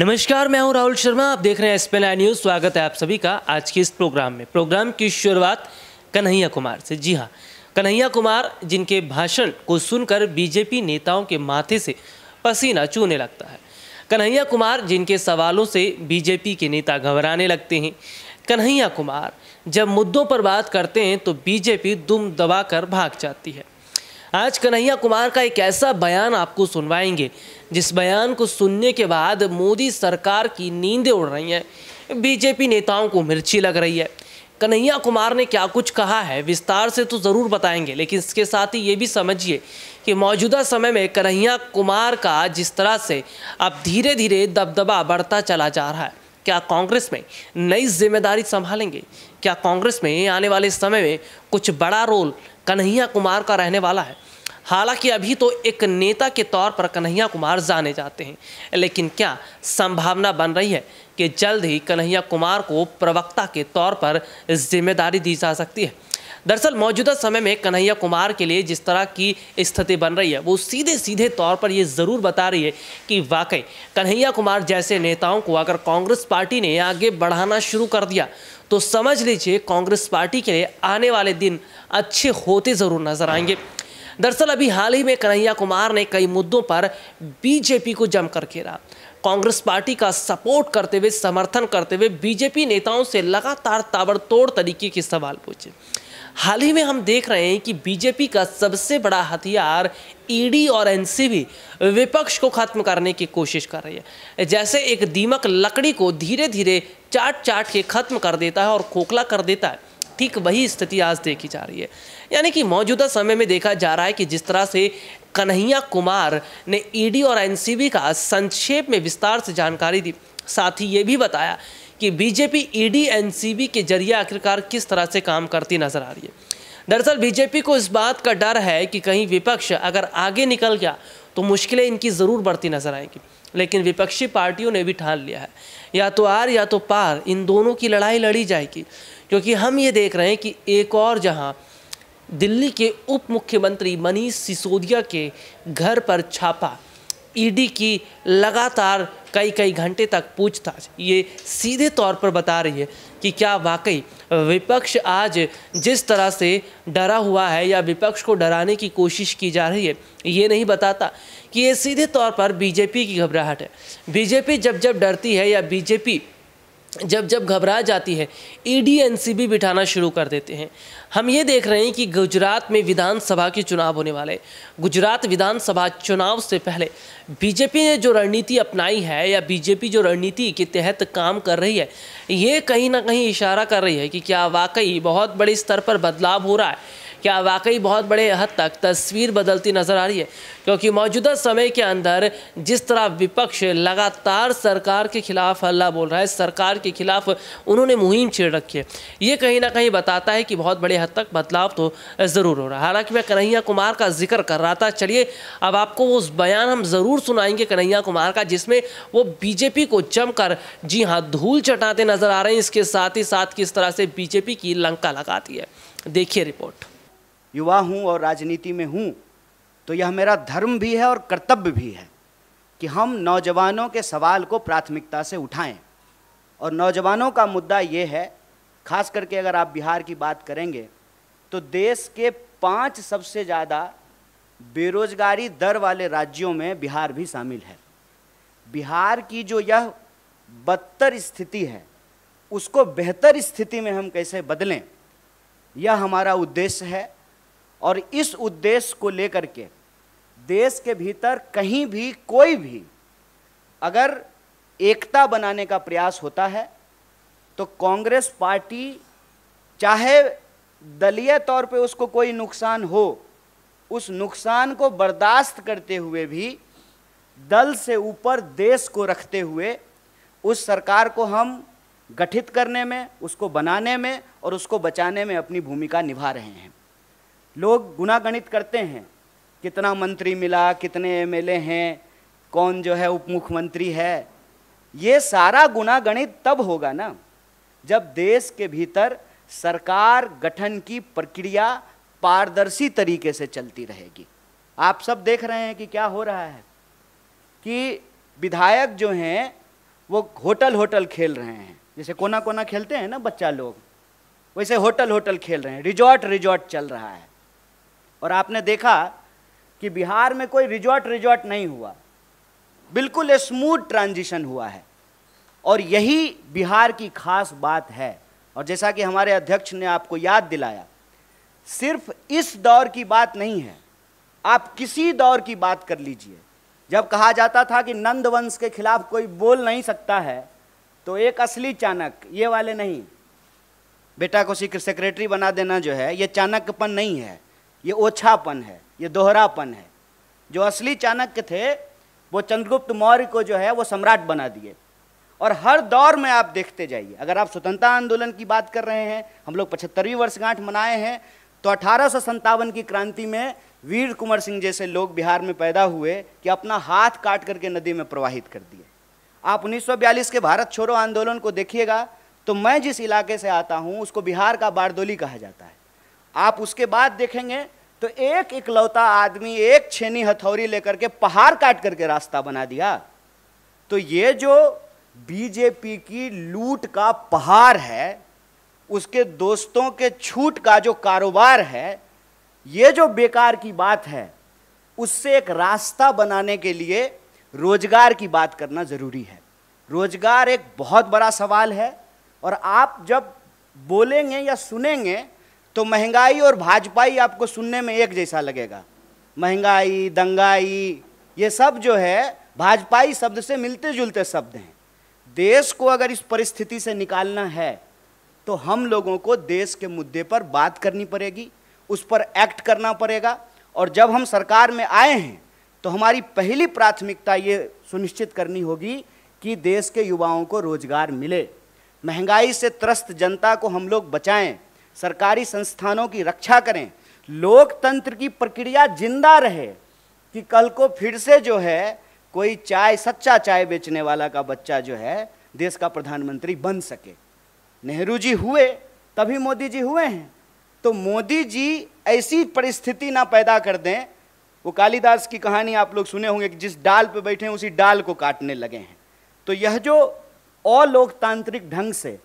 नमस्कार, मैं हूं राहुल शर्मा। आप देख रहे हैं एसपी9 न्यूज़। स्वागत है आप सभी का आज के इस प्रोग्राम में। प्रोग्राम की शुरुआत कन्हैया कुमार से। जी हां, कन्हैया कुमार जिनके भाषण को सुनकर बीजेपी नेताओं के माथे से पसीना चूने लगता है। कन्हैया कुमार जिनके सवालों से बीजेपी के नेता घबराने लगते हैं। कन्हैया कुमार जब मुद्दों पर बात करते हैं तो बीजेपी दुम दबाकर भाग जाती है। आज कन्हैया कुमार का एक ऐसा बयान आपको सुनवाएंगे जिस बयान को सुनने के बाद मोदी सरकार की नींदें उड़ रही हैं, बीजेपी नेताओं को मिर्ची लग रही है। कन्हैया कुमार ने क्या कुछ कहा है विस्तार से तो ज़रूर बताएंगे, लेकिन इसके साथ ही ये भी समझिए कि मौजूदा समय में कन्हैया कुमार का जिस तरह से अब धीरे धीरे दबदबा बढ़ता चला जा रहा है, क्या कांग्रेस में नई जिम्मेदारी संभालेंगे? क्या कांग्रेस में आने वाले समय में कुछ बड़ा रोल कन्हैया कुमार का रहने वाला है? हालांकि अभी तो एक नेता के तौर पर कन्हैया कुमार जाने जाते हैं, लेकिन क्या संभावना बन रही है कि जल्द ही कन्हैया कुमार को प्रवक्ता के तौर पर जिम्मेदारी दी जा सकती है? दरअसल मौजूदा समय में कन्हैया कुमार के लिए जिस तरह की स्थिति बन रही है, वो सीधे सीधे तौर पर ये ज़रूर बता रही है कि वाकई कन्हैया कुमार जैसे नेताओं को अगर कांग्रेस पार्टी ने आगे बढ़ाना शुरू कर दिया तो समझ लीजिए कांग्रेस पार्टी के लिए आने वाले दिन अच्छे होते ज़रूर नजर आएंगे। दरअसल अभी हाल ही में कन्हैया कुमार ने कई मुद्दों पर बीजेपी को जमकर घेरा। कांग्रेस पार्टी का सपोर्ट करते हुए, समर्थन करते हुए बीजेपी नेताओं से लगातार ताबड़तोड़ तरीके के सवाल पूछे। हाल ही में हम देख रहे हैं कि बीजेपी का सबसे बड़ा हथियार ईडी और एनसीबी विपक्ष को खत्म करने की कोशिश कर रही है। जैसे एक दीमक लकड़ी को धीरे धीरे चाट चाट के खत्म कर देता है और खोखला कर देता है, ठीक वही स्थिति आज देखी जा रही है। यानी कि मौजूदा समय में देखा जा रहा है कि जिस तरह से कन्हैया कुमार ने ईडी और एनसीबी का संक्षेप में विस्तार से जानकारी दी, साथ ही ये भी बताया कि बीजेपी ईडी एनसीबी के जरिए आखिरकार किस तरह से काम करती नजर आ रही है। दरअसल बीजेपी को इस बात का डर है कि कहीं विपक्ष अगर आगे निकल गया तो मुश्किलें इनकी ज़रूर बढ़ती नजर आएंगी। लेकिन विपक्षी पार्टियों ने भी ठान लिया है, या तो आर या तो पार, इन दोनों की लड़ाई लड़ी जाएगी। क्योंकि हम ये देख रहे हैं कि एक और जहां दिल्ली के उप मुख्यमंत्री मनीष सिसोदिया के घर पर छापा, ईडी की लगातार कई घंटे तक पूछताछ, ये सीधे तौर पर बता रही है कि क्या वाकई विपक्ष आज जिस तरह से डरा हुआ है या विपक्ष को डराने की कोशिश की जा रही है, ये नहीं बताता कि ये सीधे तौर पर बीजेपी की घबराहट है। बीजेपी जब जब डरती है या बीजेपी जब जब घबरा जाती है, ईडी एनसीबी बिठाना शुरू कर देते हैं। हम ये देख रहे हैं कि गुजरात में विधानसभा के चुनाव होने वाले। गुजरात विधानसभा चुनाव से पहले बीजेपी ने जो रणनीति अपनाई है या बीजेपी जो रणनीति के तहत काम कर रही है, ये कहीं ना कहीं इशारा कर रही है कि क्या वाकई बहुत बड़े स्तर पर बदलाव हो रहा है, क्या वाकई बहुत बड़े हद तक तस्वीर बदलती नजर आ रही है। क्योंकि मौजूदा समय के अंदर जिस तरह विपक्ष लगातार सरकार के खिलाफ हल्ला बोल रहा है, सरकार के खिलाफ उन्होंने मुहिम छेड़ रखी है, ये कहीं ना कहीं बताता है कि बहुत बड़े हद तक बदलाव तो ज़रूर हो रहा है। हालांकि मैं कन्हैया कुमार का जिक्र कर रहा था, चलिए अब आपको वो उस बयान हम ज़रूर सुनाएंगे कन्हैया कुमार का, जिसमें वो बीजेपी को जमकर, जी हाँ, धूल चटाते नजर आ रहे हैं। इसके साथ ही साथ किस तरह से बीजेपी की लंका लगाती है, देखिए रिपोर्ट। युवा हूँ और राजनीति में हूँ तो यह मेरा धर्म भी है और कर्तव्य भी है कि हम नौजवानों के सवाल को प्राथमिकता से उठाएं। और नौजवानों का मुद्दा ये है, खास करके अगर आप बिहार की बात करेंगे तो देश के 5 सबसे ज़्यादा बेरोजगारी दर वाले राज्यों में बिहार भी शामिल है। बिहार की जो यह बदतर स्थिति है, उसको बेहतर स्थिति में हम कैसे बदलें, यह हमारा उद्देश्य है। और इस उद्देश्य को लेकर के देश के भीतर कहीं भी कोई भी अगर एकता बनाने का प्रयास होता है तो कांग्रेस पार्टी, चाहे दलीय तौर पे उसको कोई नुकसान हो, उस नुकसान को बर्दाश्त करते हुए भी दल से ऊपर देश को रखते हुए उस सरकार को हम गठित करने में, उसको बनाने में और उसको बचाने में अपनी भूमिका निभा रहे हैं। लोग गुणागणित करते हैं, कितना मंत्री मिला, कितने एमएलए हैं, कौन जो है उप मुख्यमंत्री है। ये सारा गुणागणित तब होगा ना जब देश के भीतर सरकार गठन की प्रक्रिया पारदर्शी तरीके से चलती रहेगी। आप सब देख रहे हैं कि क्या हो रहा है कि विधायक जो हैं वो होटल होटल खेल रहे हैं, जैसे कोना कोना खेलते हैं ना बच्चा लोग, वैसे होटल होटल खेल रहे हैं, रिजॉर्ट रिजॉर्ट चल रहा है। और आपने देखा कि बिहार में कोई रिजॉर्ट रिजॉर्ट नहीं हुआ, बिल्कुल स्मूथ ट्रांजिशन हुआ है, और यही बिहार की खास बात है। और जैसा कि हमारे अध्यक्ष ने आपको याद दिलाया, सिर्फ इस दौर की बात नहीं है, आप किसी दौर की बात कर लीजिए। जब कहा जाता था कि नंद वंश के खिलाफ कोई बोल नहीं सकता है, तो एक असली चाणक्य, ये वाले नहीं, बेटा को सेक्रेटरी बना देना जो है, ये चाणक्यपन नहीं है, ये ओछापन है, ये दोहरापन है। जो असली चाणक्य थे वो चंद्रगुप्त मौर्य को जो है वो सम्राट बना दिए। और हर दौर में आप देखते जाइए, अगर आप स्वतंत्रता आंदोलन की बात कर रहे हैं, हम लोग 75वीं वर्षगांठ मनाए हैं, तो 1857 की क्रांति में वीर कुंवर सिंह जैसे लोग बिहार में पैदा हुए कि अपना हाथ काट करके नदी में प्रवाहित कर दिए। आप 1942 के भारत छोड़ो आंदोलन को देखिएगा, तो मैं जिस इलाके से आता हूं उसको बिहार का बारदोली कहा जाता है। आप उसके बाद देखेंगे तो एक इकलौता आदमी एक छेनी हथौड़ी लेकर के पहाड़ काट करके रास्ता बना दिया। तो ये जो बीजेपी की लूट का पहाड़ है, उसके दोस्तों के छूट का जो कारोबार है, ये जो बेकार की बात है, उससे एक रास्ता बनाने के लिए रोजगार की बात करना जरूरी है। रोजगार एक बहुत बड़ा सवाल है, और आप जब बोलेंगे या सुनेंगे तो महंगाई और भाजपाई आपको सुनने में एक जैसा लगेगा। महंगाई, दंगाई, ये सब जो है भाजपाई शब्द से मिलते जुलते शब्द हैं। देश को अगर इस परिस्थिति से निकालना है तो हम लोगों को देश के मुद्दे पर बात करनी पड़ेगी, उस पर एक्ट करना पड़ेगा। और जब हम सरकार में आए हैं तो हमारी पहली प्राथमिकता ये सुनिश्चित करनी होगी कि देश के युवाओं को रोजगार मिले, महंगाई से त्रस्त जनता को हम लोग बचाएं, सरकारी संस्थानों की रक्षा करें, लोकतंत्र की प्रक्रिया जिंदा रहे, कि कल को फिर से जो है कोई चाय, सच्चा चाय बेचने वाला का बच्चा जो है देश का प्रधानमंत्री बन सके। नेहरू जी हुए तभी मोदी जी हुए हैं, तो मोदी जी ऐसी परिस्थिति ना पैदा कर दें। वो कालिदास की कहानी आप लोग सुने होंगे कि जिस डाल पे बैठे हैं उसी डाल को काटने लगे हैं। तो यह जो अलोकतांत्रिक ढंग से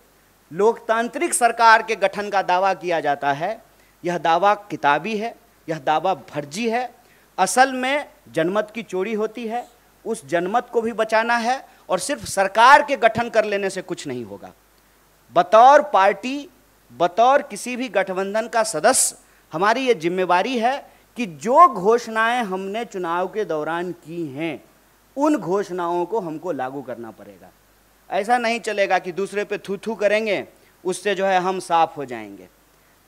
लोकतांत्रिक सरकार के गठन का दावा किया जाता है, यह दावा किताबी है, यह दावा फर्जी है। असल में जनमत की चोरी होती है, उस जनमत को भी बचाना है, और सिर्फ सरकार के गठन कर लेने से कुछ नहीं होगा। बतौर पार्टी, बतौर किसी भी गठबंधन का सदस्य, हमारी ये जिम्मेवारी है कि जो घोषणाएं हमने चुनाव के दौरान की हैं, उन घोषणाओं को हमको लागू करना पड़ेगा। ऐसा नहीं चलेगा कि दूसरे पे थू थू करेंगे, उससे जो है हम साफ हो जाएंगे।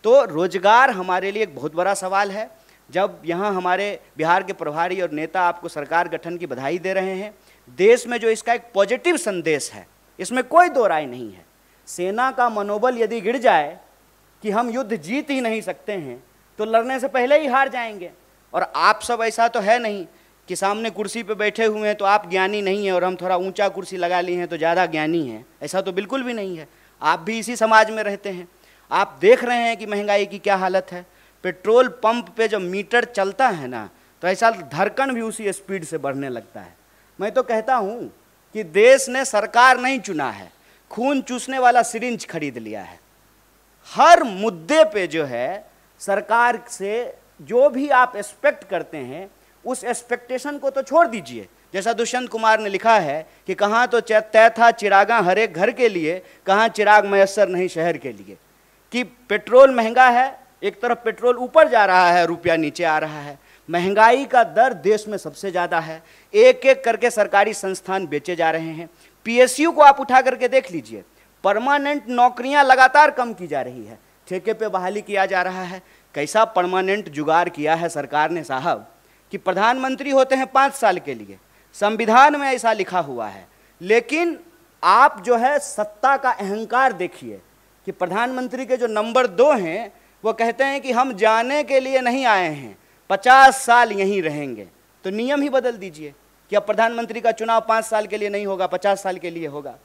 तो रोजगार हमारे लिए एक बहुत बड़ा सवाल है। जब यहाँ हमारे बिहार के प्रभारी और नेता आपको सरकार गठन की बधाई दे रहे हैं, देश में जो इसका एक पॉजिटिव संदेश है, इसमें कोई दो राय नहीं है। सेना का मनोबल यदि गिर जाए कि हम युद्ध जीत ही नहीं सकते हैं, तो लड़ने से पहले ही हार जाएंगे। और आप सब ऐसा तो है नहीं कि सामने कुर्सी पे बैठे हुए हैं तो आप ज्ञानी नहीं हैं और हम थोड़ा ऊंचा कुर्सी लगा लिए हैं तो ज़्यादा ज्ञानी हैं, ऐसा तो बिल्कुल भी नहीं है। आप भी इसी समाज में रहते हैं, आप देख रहे हैं कि महंगाई की क्या हालत है। पेट्रोल पंप पे जब मीटर चलता है ना, तो ऐसा धड़कन भी उसी स्पीड से बढ़ने लगता है। मैं तो कहता हूँ कि देश ने सरकार नहीं चुना है, खून चूसने वाला सिरिंज खरीद लिया है। हर मुद्दे पे जो है सरकार से जो भी आप एक्सपेक्ट करते हैं, उस एक्सपेक्टेशन को तो छोड़ दीजिए। जैसा दुष्यंत कुमार ने लिखा है कि कहाँ तो तय था चिरागा हर एक घर के लिए, कहाँ चिराग मयस्सर नहीं शहर के लिए। कि पेट्रोल महंगा है, एक तरफ पेट्रोल ऊपर जा रहा है, रुपया नीचे आ रहा है। महंगाई का दर देश में सबसे ज़्यादा है, एक एक करके सरकारी संस्थान बेचे जा रहे हैं। पीएसयू को आप उठा करके देख लीजिए, परमानेंट नौकरियां लगातार कम की जा रही है, ठेके पे बहाली किया जा रहा है। कैसा परमानेंट जुगाड़ किया है सरकार ने साहब कि प्रधानमंत्री होते हैं 5 साल के लिए, संविधान में ऐसा लिखा हुआ है। लेकिन आप जो है सत्ता का अहंकार देखिए कि प्रधानमंत्री के जो नंबर 2 हैं वो कहते हैं कि हम जाने के लिए नहीं आए हैं, 50 साल यहीं रहेंगे। तो नियम ही बदल दीजिए कि अब प्रधानमंत्री का चुनाव 5 साल के लिए नहीं होगा, 50 साल के लिए होगा।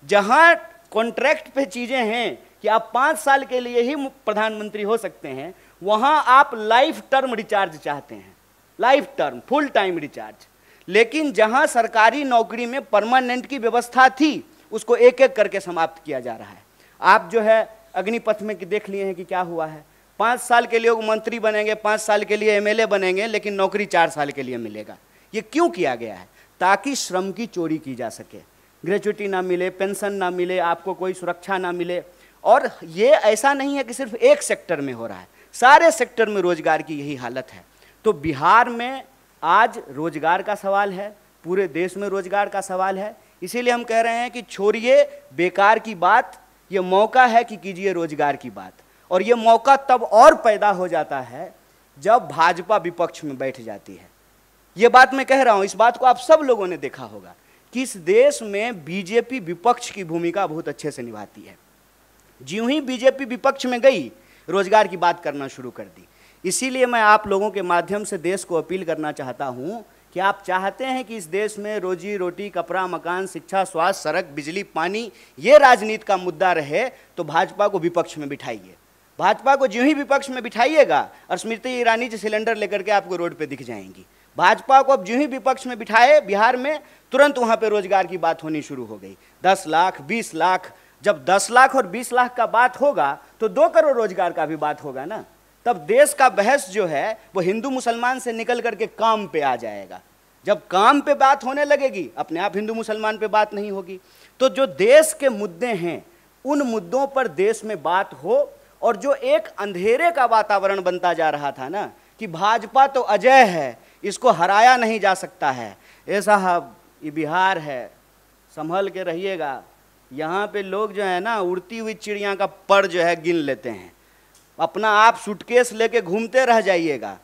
जहां कॉन्ट्रैक्ट पे चीजें हैं कि आप 5 साल के लिए ही प्रधानमंत्री हो सकते हैं, वहां आप लाइफ टर्म रिचार्ज चाहते हैं, life term full time recharge. लेकिन जहां सरकारी नौकरी में परमानेंट की व्यवस्था थी उसको एक एक करके समाप्त किया जा रहा है। आप जो है अग्निपथ में देख लिए हैं कि क्या हुआ है। 5 साल के लिए वो मंत्री बनेंगे, 5 साल के लिए एमएलए बनेंगे, लेकिन नौकरी 4 साल के लिए मिलेगा। ये क्यों किया गया है? ताकि श्रम की चोरी की जा सके, ग्रेच्युटी ना मिले, पेंशन ना मिले, आपको कोई सुरक्षा ना मिले। और ये ऐसा नहीं है कि सिर्फ एक सेक्टर में हो रहा है, सारे सेक्टर में रोजगार की यही हालत है। तो बिहार में आज रोजगार का सवाल है, पूरे देश में रोजगार का सवाल है। इसीलिए हम कह रहे हैं कि छोड़िए बेकार की बात, ये मौका है कि कीजिए रोजगार की बात। और ये मौका तब और पैदा हो जाता है जब भाजपा विपक्ष में बैठ जाती है। ये बात मैं कह रहा हूं, इस बात को आप सब लोगों ने देखा होगा कि इस देश में बीजेपी विपक्ष की भूमिका बहुत अच्छे से निभाती है। ज्यों ही बीजेपी विपक्ष में गई, रोजगार की बात करना शुरू कर दी। इसीलिए मैं आप लोगों के माध्यम से देश को अपील करना चाहता हूं कि आप चाहते हैं कि इस देश में रोजी रोटी, कपड़ा, मकान, शिक्षा, स्वास्थ्य, सड़क, बिजली, पानी, ये राजनीति का मुद्दा रहे, तो भाजपा को विपक्ष में बिठाइए। भाजपा को ज्यों ही विपक्ष में बिठाइएगा और स्मृति ईरानी जी सिलेंडर लेकर के आपको रोड पे दिख जाएंगी। भाजपा को अब ज्यों ही विपक्ष में बिठाए बिहार में, तुरंत वहां पे रोजगार की बात होनी शुरू हो गई। 10 लाख, 20 लाख, जब 10 लाख और 20 लाख का बात होगा तो 2 करोड़ रोजगार का भी बात होगा ना। तब देश का बहस जो है वो हिंदू मुसलमान से निकल करके काम पे आ जाएगा। जब काम पे बात होने लगेगी, अपने आप हिंदू मुसलमान पे बात नहीं होगी। तो जो देश के मुद्दे हैं, उन मुद्दों पर देश में बात हो। और जो एक अंधेरे का वातावरण बनता जा रहा था ना कि भाजपा तो अजय है, इसको हराया नहीं जा सकता है, ए साहब ये बिहार है, संभल के रहिएगा। यहाँ पे लोग जो है ना उड़ती हुई चिड़िया का पर जो है गिन लेते हैं। अपना आप सूटकेस लेके घूमते रह जाइएगा।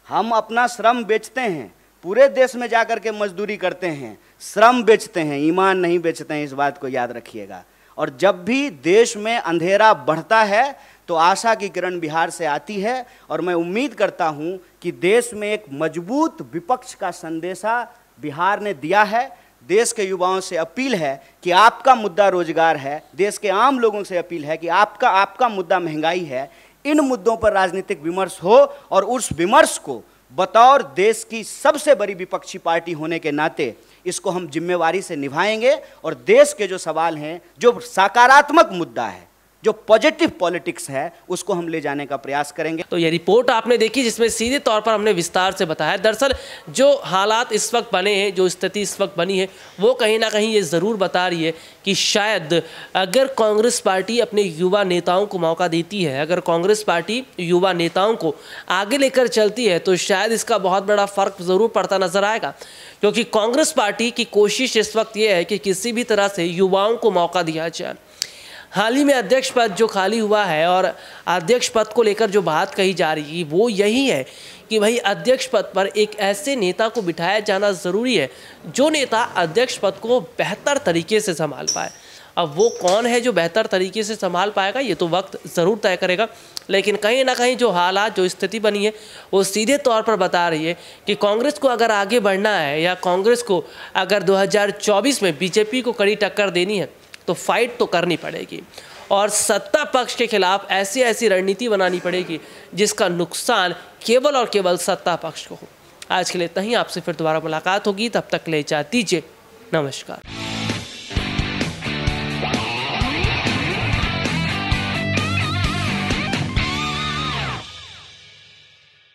हम अपना श्रम बेचते हैं, पूरे देश में जाकर के मजदूरी करते हैं, श्रम बेचते हैं, ईमान नहीं बेचते हैं। इस बात को याद रखिएगा। और जब भी देश में अंधेरा बढ़ता है तो आशा की किरण बिहार से आती है। और मैं उम्मीद करता हूं कि देश में एक मजबूत विपक्ष का संदेशा बिहार ने दिया है। देश के युवाओं से अपील है कि आपका मुद्दा रोजगार है, देश के आम लोगों से अपील है कि आपका मुद्दा महंगाई है। इन मुद्दों पर राजनीतिक विमर्श हो और उस विमर्श को बतौर देश की सबसे बड़ी विपक्षी पार्टी होने के नाते इसको हम जिम्मेवारी से निभाएंगे। और देश के जो सवाल हैं, जो सकारात्मक मुद्दा है, जो पॉजिटिव पॉलिटिक्स है, उसको हम ले जाने का प्रयास करेंगे। तो ये रिपोर्ट आपने देखी जिसमें सीधे तौर पर हमने विस्तार से बताया। दरअसल जो हालात इस वक्त बने हैं, जो स्थिति इस वक्त बनी है, वो कहीं ना कहीं ये ज़रूर बता रही है कि शायद अगर कांग्रेस पार्टी अपने युवा नेताओं को मौका देती है, अगर कांग्रेस पार्टी युवा नेताओं को आगे लेकर चलती है, तो शायद इसका बहुत बड़ा फ़र्क ज़रूर पड़ता नज़र आएगा। क्योंकि कांग्रेस पार्टी की कोशिश इस वक्त ये है कि किसी भी तरह से युवाओं को मौका दिया जाए। हाल ही में अध्यक्ष पद जो खाली हुआ है और अध्यक्ष पद को लेकर जो बात कही जा रही है वो यही है कि भाई अध्यक्ष पद पर एक ऐसे नेता को बिठाया जाना ज़रूरी है जो नेता अध्यक्ष पद को बेहतर तरीके से संभाल पाए। अब वो कौन है जो बेहतर तरीके से संभाल पाएगा, ये तो वक्त ज़रूर तय करेगा। लेकिन कहीं ना कहीं जो हालात, जो स्थिति बनी है, वो सीधे तौर पर बता रही है कि कांग्रेस को अगर आगे बढ़ना है या कांग्रेस को अगर 2024 में बीजेपी को कड़ी टक्कर देनी है तो फाइट तो करनी पड़ेगी और सत्ता पक्ष के खिलाफ ऐसी रणनीति बनानी पड़ेगी जिसका नुकसान केवल और केवल सत्ता पक्ष को हो। आज के लिए इतना ही। आपसे फिर दोबारा मुलाकात होगी, तब तक ले इजाज़त दीजिए। नमस्कार।